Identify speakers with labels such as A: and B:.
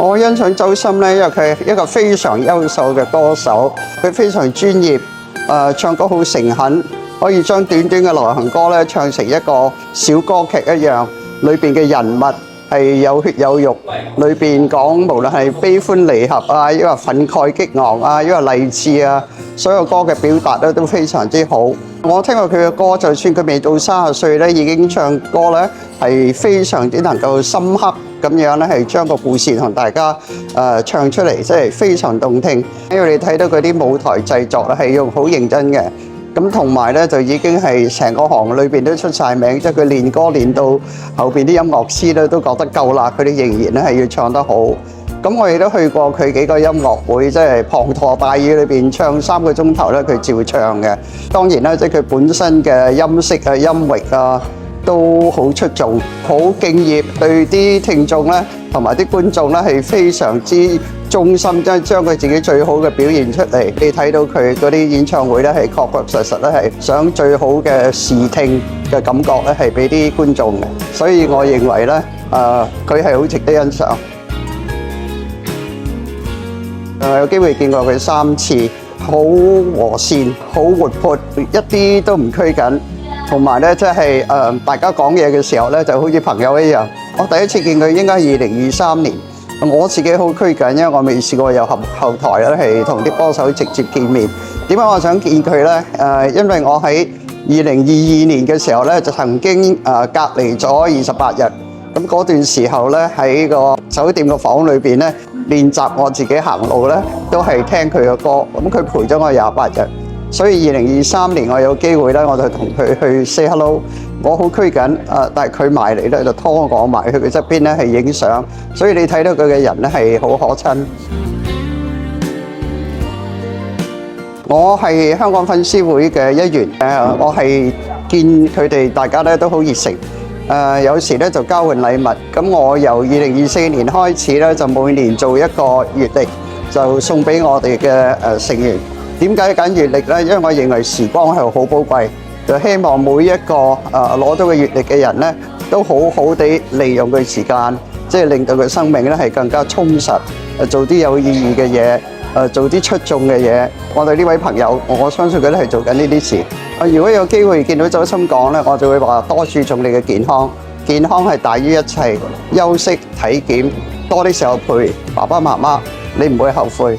A: 我欣賞周深咧，因為佢係一個非常優秀嘅歌手，佢非常專業，唱歌好誠懇，可以將短短嘅流行歌咧唱成一個小歌劇一樣，裏邊嘅人物係有血有肉，裏邊講無論係悲歡離合啊，抑或憤慨激昂啊，抑或勵志啊，所有歌嘅表達咧都非常之好。我聽過佢嘅歌，就算佢未到30歲咧，已經唱歌咧係非常之能夠深刻咁樣咧，係將個故事同大家唱出嚟，即係非常動聽。因為你睇到佢啲舞台製作咧係用好認真嘅，咁同埋咧就已經係成個行裏邊都出晒名，即係佢練歌練到後邊啲音樂師咧都覺得夠啦，佢哋仍然咧係要唱得好。咁我亦都去過佢幾個音樂會，即係滂沱大雨裏邊唱3個鐘頭咧，佢照唱嘅。當然啦，即係佢本身嘅音色啊、音域啊都好出眾，好敬業，對啲聽眾咧同埋啲觀眾咧係非常之忠心，即係將佢自己最好嘅表現出嚟。你睇到佢嗰啲演唱會咧係確確實實咧係想最好嘅視聽嘅感覺咧係俾啲觀眾嘅，所以我認為咧佢係好值得欣賞。有機會見過佢3次，好和善，好活潑，一啲都唔拘謹。同埋咧，即係大家講嘢嘅時候咧，就好似朋友一樣。我第一次見佢應該係2023年，我自己好拘謹，因為我未試過有後台咧係同啲歌手直接見面。點解我想見佢咧？因為我喺2022年嘅時候咧，就曾經隔離咗28日。咁嗰段時候咧，喺個酒店個房裏邊咧，練習我自己行路咧，都係聽佢嘅歌。咁佢陪咗我28日，所以2023年我有機會咧，我就同佢去 say hello。我好拘謹，但係佢埋嚟咧就拖我埋去佢側邊咧係影相。所以你睇到佢嘅人咧係好可親。我係香港粉絲會嘅一員，我係見佢哋大家咧都好熱誠。有時咧就交換禮物，咁我由2024年開始咧就每年做一個月曆，就送俾我哋嘅成員。點解揀月曆咧？因為我認為時光係好寶貴，就希望每一個攞到嘅月曆嘅人咧，都好好地利用佢時間，即係令到佢生命咧係更加充實，做啲有意義嘅嘢，做啲出眾嘅嘢。我哋呢位朋友，我相信佢都係做緊呢啲事。如果有機會見到周深講咧，我就會話多注重你嘅健康，健康係大於一切，休息體檢，多啲時候陪爸爸媽媽，你唔會後悔。